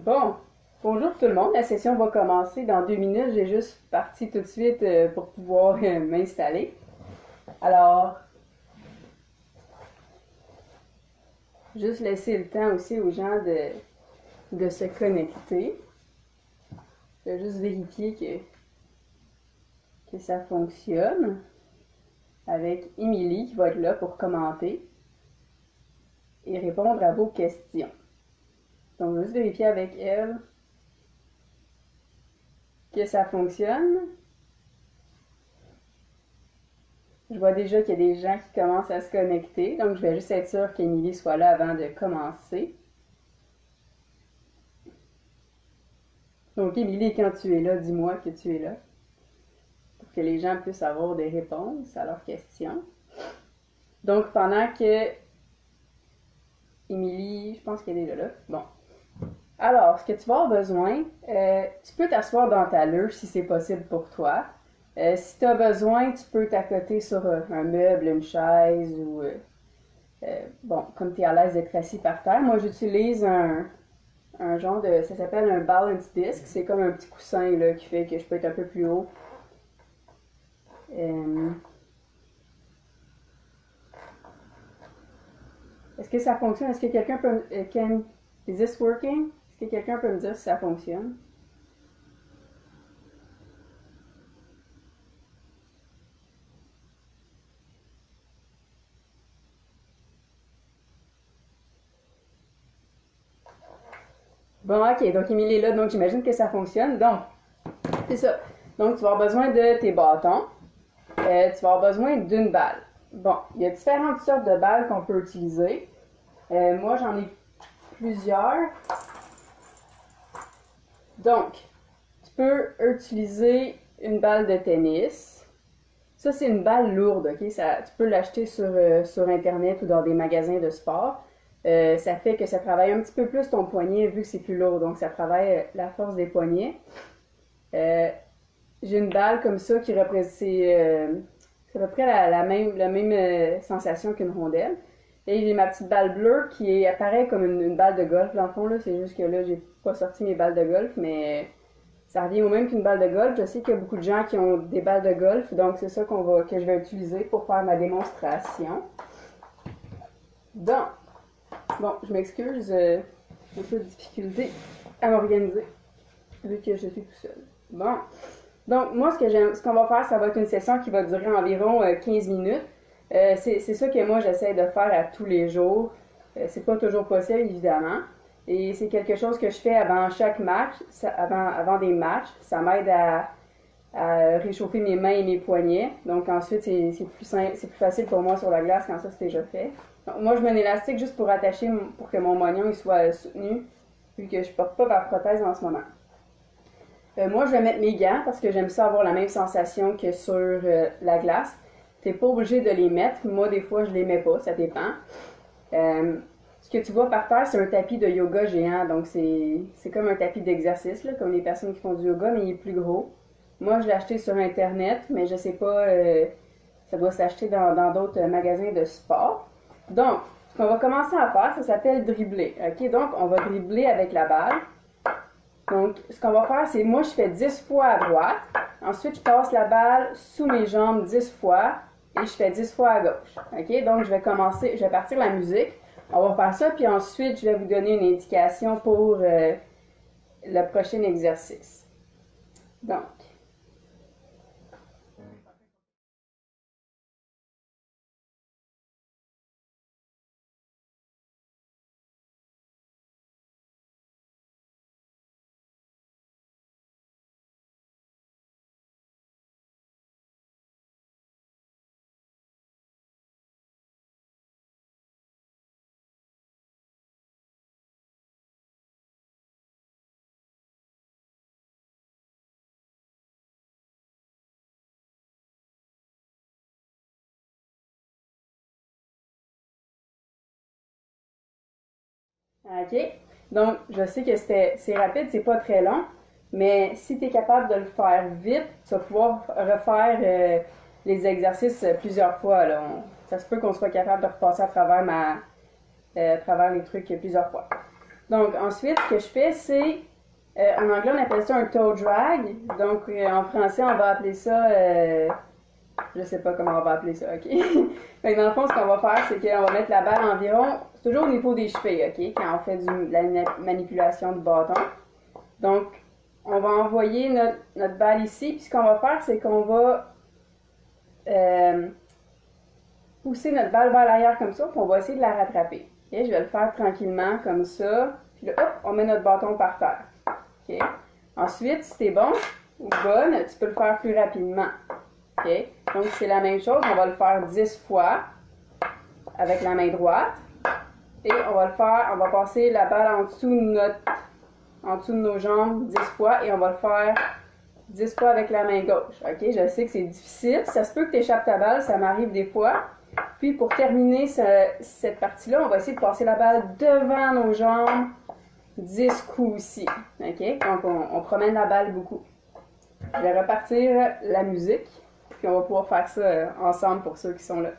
Bon, bonjour tout le monde. La session va commencer dans 2 minutes. J'ai juste parti tout de suite pour pouvoir m'installer. Alors, juste laisser le temps aussi aux gens de se connecter. Je vais juste vérifier que ça fonctionne avec Émilie qui va être là pour commenter et répondre à vos questions. Donc, je vais juste vérifier avec elle que ça fonctionne. Je vois déjà qu'il y a des gens qui commencent à se connecter, donc je vais juste être sûre qu'Émilie soit là avant de commencer. Donc Émilie, quand tu es là, dis-moi que tu es là, pour que les gens puissent avoir des réponses à leurs questions. Donc pendant que Émilie, je pense qu'elle est là. Bon. Alors, ce que tu vas avoir besoin, tu peux t'asseoir dans ta luge si c'est possible pour toi. Si tu as besoin, tu peux t'accoter sur un meuble, une chaise ou bon, comme tu es à l'aise d'être assis par terre. Moi, j'utilise un genre de... Ça s'appelle un balance disc. C'est comme un petit coussin là, qui fait que je peux être un peu plus haut. Euh, Est-ce que ça fonctionne? Est-ce que quelqu'un peut... is this working? Est-ce que quelqu'un peut me dire si ça fonctionne? Bon, ok. Donc, Émilie est là. Donc, j'imagine que ça fonctionne. Donc, c'est ça. Donc, tu vas avoir besoin de tes bâtons. Tu vas avoir besoin d'une balle. Bon, il y a différentes sortes de balles qu'on peut utiliser. Moi, j'en ai plusieurs. Donc, tu peux utiliser une balle de tennis. Ça, c'est une balle lourde, ok? Tu peux l'acheter sur Internet ou dans des magasins de sport. Ça fait que ça travaille un petit peu plus ton poignet vu que c'est plus lourd. Donc, ça travaille la force des poignets. J'ai une balle comme ça qui représente... C'est à peu près la même sensation qu'une rondelle. Et j'ai ma petite balle bleue qui apparaît comme une balle de golf. Dans le fond, là, c'est juste que là, j'ai pas sorti mes balles de golf, mais ça revient au même qu'une balle de golf. Je sais qu'il y a beaucoup de gens qui ont des balles de golf, donc c'est ça que je vais utiliser pour faire ma démonstration. Donc, bon, je m'excuse, j'ai un peu de difficulté à m'organiser, vu que je suis tout seul. Bon, donc moi, ce qu'on va faire, ça va être une session qui va durer environ 15 minutes. C'est ça que moi, j'essaie de faire à tous les jours. C'est pas toujours possible, évidemment. Et c'est quelque chose que je fais avant chaque match, avant des matchs. Ça m'aide à réchauffer mes mains et mes poignets. Donc ensuite, c'est plus facile pour moi sur la glace quand ça c'est déjà fait. Donc, moi, je mets un élastique juste pour attacher, pour que mon moignon il soit soutenu, vu que je porte pas ma prothèse en ce moment. Moi, je vais mettre mes gants parce que j'aime ça avoir la même sensation que sur la glace. T'es pas obligé de les mettre. Moi, des fois, je les mets pas, ça dépend. Ce que tu vois par terre, c'est un tapis de yoga géant. Donc, c'est comme un tapis d'exercice, là, comme les personnes qui font du yoga, mais il est plus gros. Moi, je l'ai acheté sur Internet, mais je sais pas, ça doit s'acheter dans d'autres magasins de sport. Donc, ce qu'on va commencer à faire, ça s'appelle dribbler. OK? Donc, on va dribbler avec la balle. Donc, ce qu'on va faire, c'est moi, je fais 10 fois à droite. Ensuite, je passe la balle sous mes jambes 10 fois et je fais 10 fois à gauche. OK? Donc, je vais partir la musique. On va faire ça, puis ensuite, je vais vous donner une indication pour le prochain exercice. Donc, OK? Donc, je sais que c'est rapide, c'est pas très long, mais si tu es capable de le faire vite, tu vas pouvoir refaire les exercices plusieurs fois. Là. Ça se peut qu'on soit capable de repasser à travers les trucs plusieurs fois. Donc, ensuite, ce que je fais, c'est, en anglais, on appelle ça un toe drag. Donc, en français, on va appeler ça, je sais pas comment on va appeler ça, ok? Fait dans le fond, ce qu'on va faire, c'est qu'on va mettre la balle environ, c'est toujours au niveau des chevilles, ok? Quand on fait de la manipulation du bâton. Donc, on va envoyer notre balle ici, puis ce qu'on va faire, c'est qu'on va pousser notre balle vers l'arrière comme ça, puis on va essayer de la rattraper. Okay? Je vais le faire tranquillement comme ça, puis là, hop, on met notre bâton par terre. Okay? Ensuite, si t'es bon ou bonne, tu peux le faire plus rapidement. Okay? Donc, c'est la même chose, on va le faire 10 fois avec la main droite, et on va passer la balle en dessous de nos jambes 10 fois, et on va le faire 10 fois avec la main gauche. Ok, je sais que c'est difficile. Ça se peut que tu échappes ta balle, ça m'arrive des fois. Puis pour terminer cette partie-là, on va essayer de passer la balle devant nos jambes 10 coups aussi. Ok, donc on promène la balle beaucoup. Je vais repartir la musique, puis on va pouvoir faire ça ensemble pour ceux qui sont là.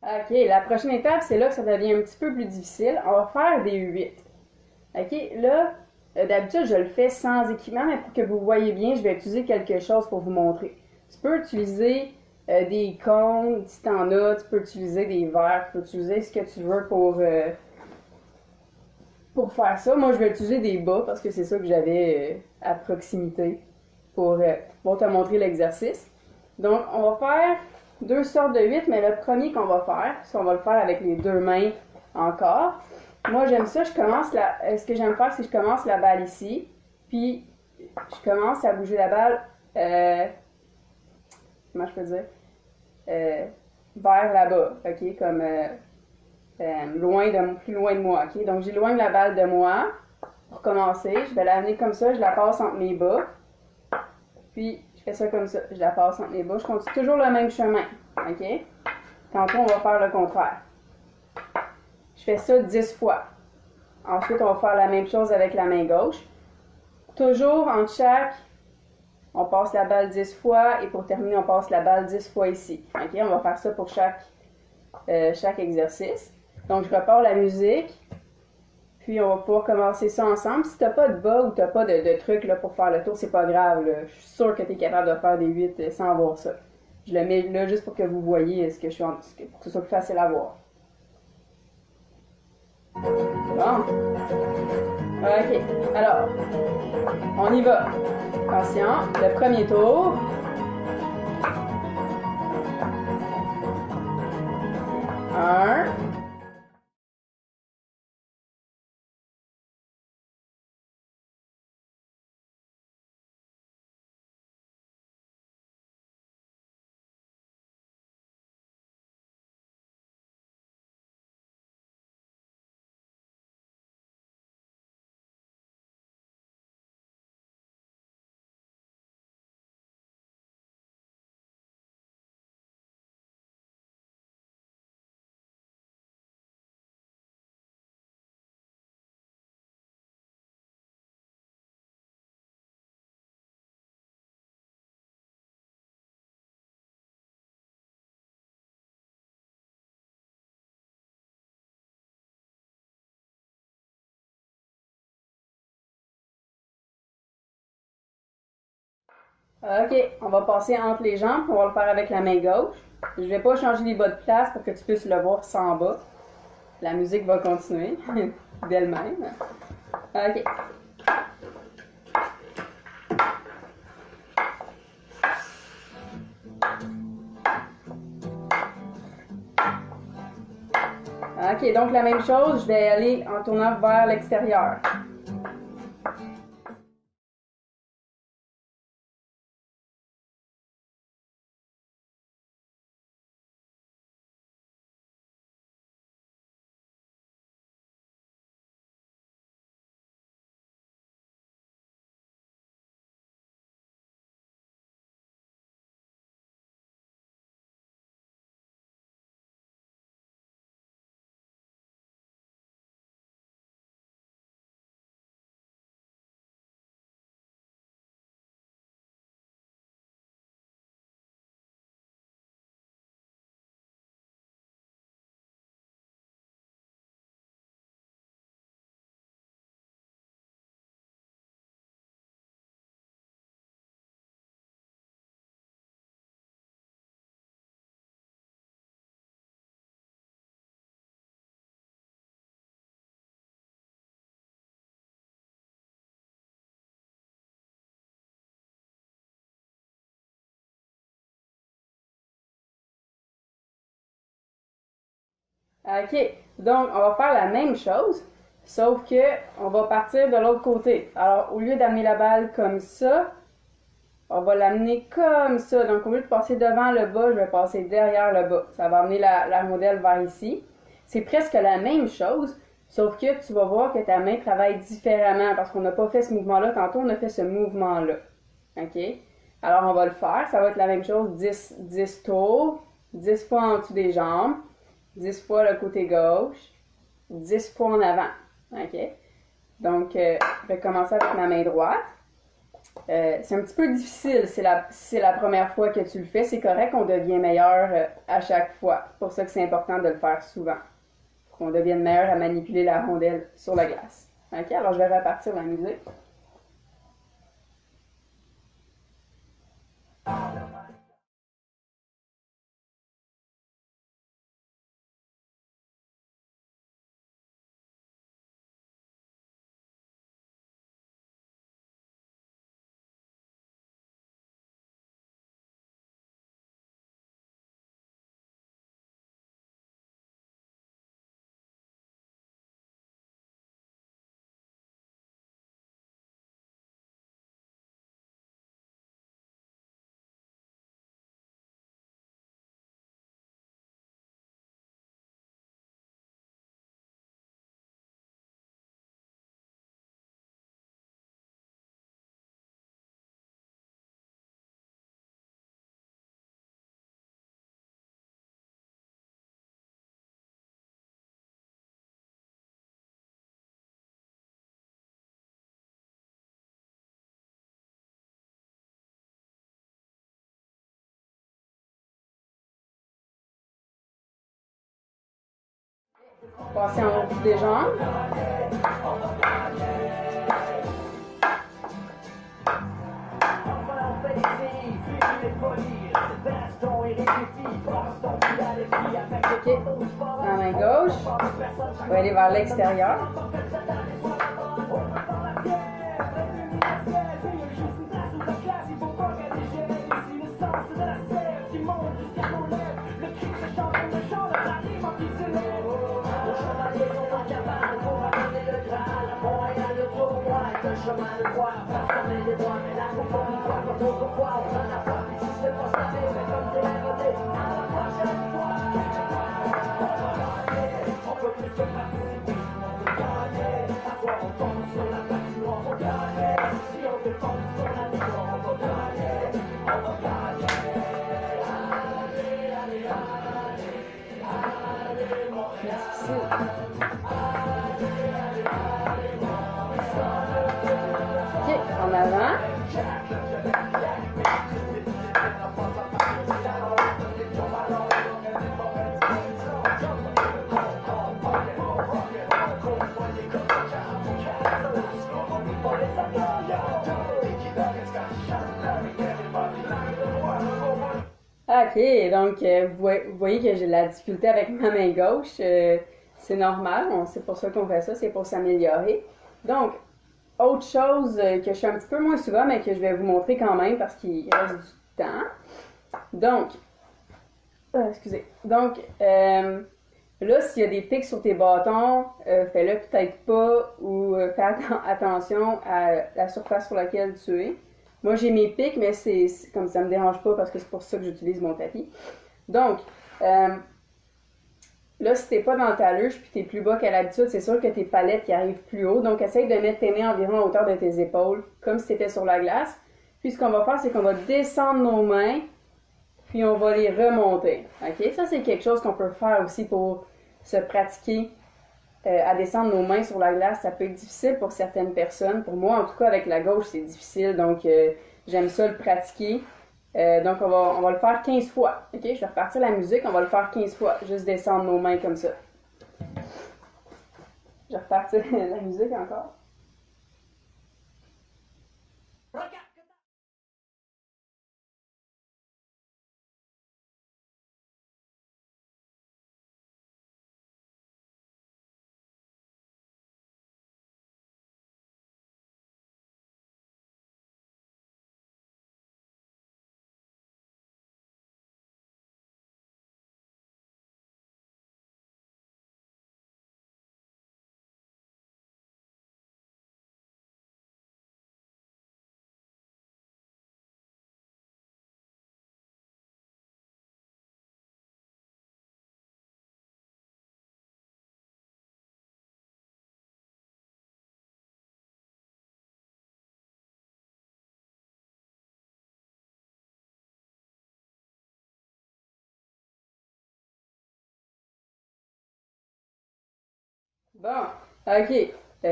Ok, la prochaine étape, c'est là que ça devient un petit peu plus difficile. On va faire des 8. Ok, là, d'habitude, je le fais sans équipement, mais pour que vous voyez bien, je vais utiliser quelque chose pour vous montrer. Tu peux utiliser des cônes, si t'en as, tu peux utiliser des verres, tu peux utiliser ce que tu veux pour faire ça. Moi, je vais utiliser des bas parce que c'est ça que j'avais à proximité pour te montrer l'exercice. Donc, on va faire deux sortes de 8, mais le premier qu'on va faire, c'est qu'on va le faire avec les deux mains encore. Moi, j'aime ça, ce que j'aime faire, c'est que je commence la balle ici, puis je commence à bouger la balle, comment je peux dire, euh, vers là-bas, ok, comme plus loin de moi, ok. Donc, j'éloigne la balle de moi. Pour commencer, je vais l'amener comme ça, je la passe entre mes bas, puis je fais ça comme ça, je la passe entre mes bas. Je continue toujours le même chemin, ok. Tantôt, on va faire le contraire. Je fais ça 10 fois. Ensuite, on va faire la même chose avec la main gauche. Toujours entre chaque, on passe la balle 10 fois et pour terminer, on passe la balle 10 fois ici. Ok, on va faire ça pour chaque exercice. Donc, je repars la musique, puis on va pouvoir commencer ça ensemble. Si t'as pas de bas ou t'as pas de trucs là, pour faire le tour, c'est pas grave. Là. Je suis sûre que tu es capable de faire des 8 sans avoir ça. Je le mets là juste pour que vous voyez ce que je suis pour que ce soit plus facile à voir. Bon. Ok. Alors, on y va. Attention, le premier tour. Un. Ok, on va passer entre les jambes, on va le faire avec la main gauche. Je vais pas changer les bas de place pour que tu puisses le voir sans bas. La musique va continuer d'elle-même. Ok. Ok, donc la même chose, je vais aller en tournant vers l'extérieur. Ok, donc on va faire la même chose, sauf que on va partir de l'autre côté. Alors, au lieu d'amener la balle comme ça, on va l'amener comme ça. Donc, au lieu de passer devant le bas, je vais passer derrière le bas. Ça va amener la rondelle vers ici. C'est presque la même chose, sauf que tu vas voir que ta main travaille différemment parce qu'on n'a pas fait ce mouvement-là. Tantôt, on a fait ce mouvement-là. OK? Alors, on va le faire. Ça va être la même chose. 10 tours, 10 fois en dessous des jambes, 10 fois le côté gauche, 10 fois en avant. OK? Donc, je vais commencer avec ma main droite. C'est un petit peu difficile, c'est la première fois que tu le fais. C'est correct, on devient meilleur à chaque fois. C'est pour ça que c'est important de le faire souvent. Qu'on devienne meilleur à manipuler la rondelle sur la glace. OK, alors je vais repartir la musique. Passer en haut des jambes. OK. La main gauche. On va aller vers l'extérieur. OK, en avant. Ah, ok, donc vous voyez que j'ai de la difficulté avec ma main gauche. C'est normal, c'est pour ça qu'on fait ça, c'est pour s'améliorer. Donc, autre chose que je fais un petit peu moins souvent, mais que je vais vous montrer quand même parce qu'il reste du temps. Donc, excusez. Donc, là, s'il y a des pics sur tes bâtons, fais-le peut-être pas ou fais attention à la surface sur laquelle tu es. Moi, j'ai mes pics, mais c'est comme ça me dérange pas parce que c'est pour ça que j'utilise mon tapis. Donc, là, si t'es pas dans ta luge puis t'es plus bas qu'à l'habitude, c'est sûr que tes palettes qui arrivent plus haut. Donc, essaye de mettre tes mains environ à hauteur de tes épaules, comme si t'étais sur la glace. Puis, ce qu'on va faire, c'est qu'on va descendre nos mains, puis on va les remonter. OK? Ça, c'est quelque chose qu'on peut faire aussi pour se pratiquer à descendre nos mains sur la glace. Ça peut être difficile pour certaines personnes. Pour moi, en tout cas, avec la gauche, c'est difficile. Donc, j'aime ça le pratiquer. Donc, on va le faire 15 fois. OK? Je vais repartir la musique. On va le faire 15 fois. Juste descendre nos mains comme ça. Je vais repartir la musique encore. Bon, ok.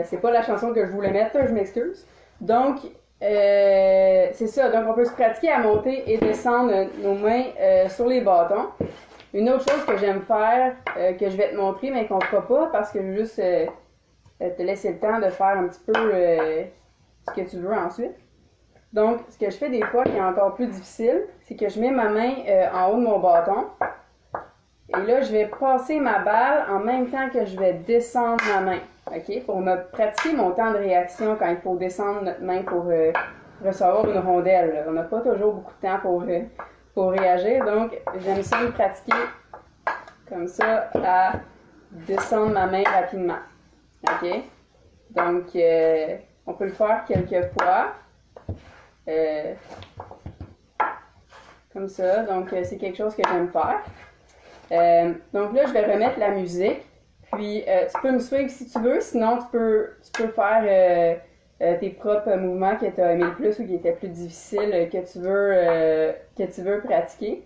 C'est pas la chanson que je voulais mettre, je m'excuse. Donc, c'est ça. Donc, on peut se pratiquer à monter et descendre nos mains sur les bâtons. Une autre chose que j'aime faire, que je vais te montrer, mais qu'on fera pas parce que je veux juste te laisser le temps de faire un petit peu ce que tu veux ensuite. Donc, ce que je fais des fois qui est encore plus difficile, c'est que je mets ma main en haut de mon bâton. Et là, je vais passer ma balle en même temps que je vais descendre ma main. OK? Pour me pratiquer mon temps de réaction quand il faut descendre notre main pour recevoir une rondelle. Là. On n'a pas toujours beaucoup de temps pour réagir. Donc, j'aime ça me pratiquer comme ça à descendre ma main rapidement. OK? Donc, on peut le faire quelques fois. Euh, comme ça. Donc, c'est quelque chose que j'aime faire. Donc là, je vais remettre la musique. Puis, tu peux me suivre si tu veux. Sinon, tu peux faire tes propres mouvements que tu as aimé le plus ou qui étaient plus difficiles que tu veux pratiquer.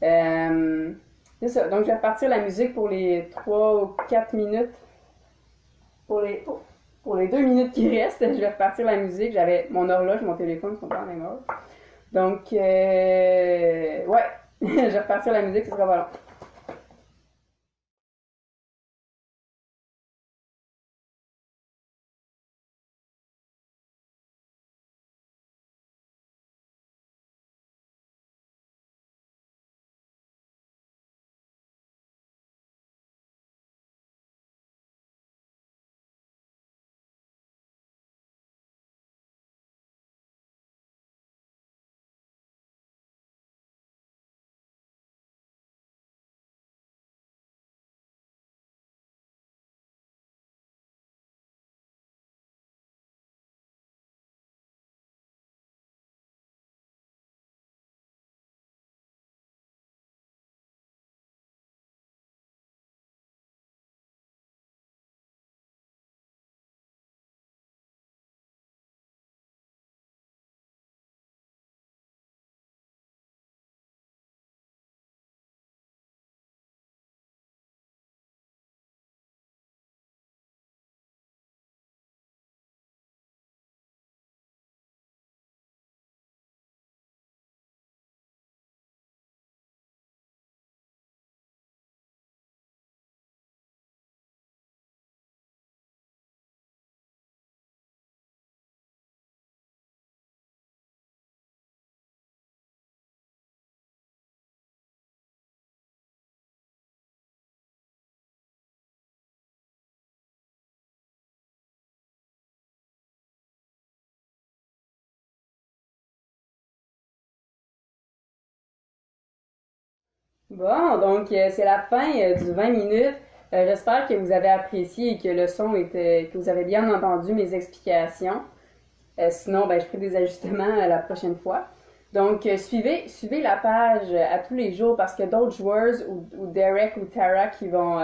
C'est ça. Donc, je vais repartir la musique pour les 3 ou 4 minutes. Pour les 2 minutes qui restent, je vais repartir la musique. J'avais mon horloge, mon téléphone sont pas en même heure. Donc, ouais, je vais repartir la musique, ce sera pas long. Bon, donc c'est la fin du 20 minutes. J'espère que vous avez apprécié et que le son était, que vous avez bien entendu mes explications. Sinon, ben, je ferai des ajustements la prochaine fois. Donc, suivez la page à tous les jours parce qu'il y a d'autres joueurs ou Derek ou Tara qui vont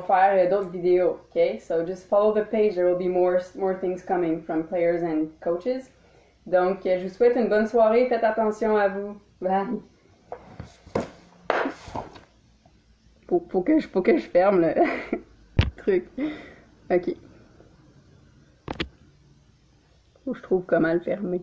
faire d'autres vidéos. Okay? So just follow the page. There will be more things coming from players and coaches. Donc, je vous souhaite une bonne soirée. Faites attention à vous. Bye. Faut que je ferme le truc. Ok. Faut que je trouve comment le fermer.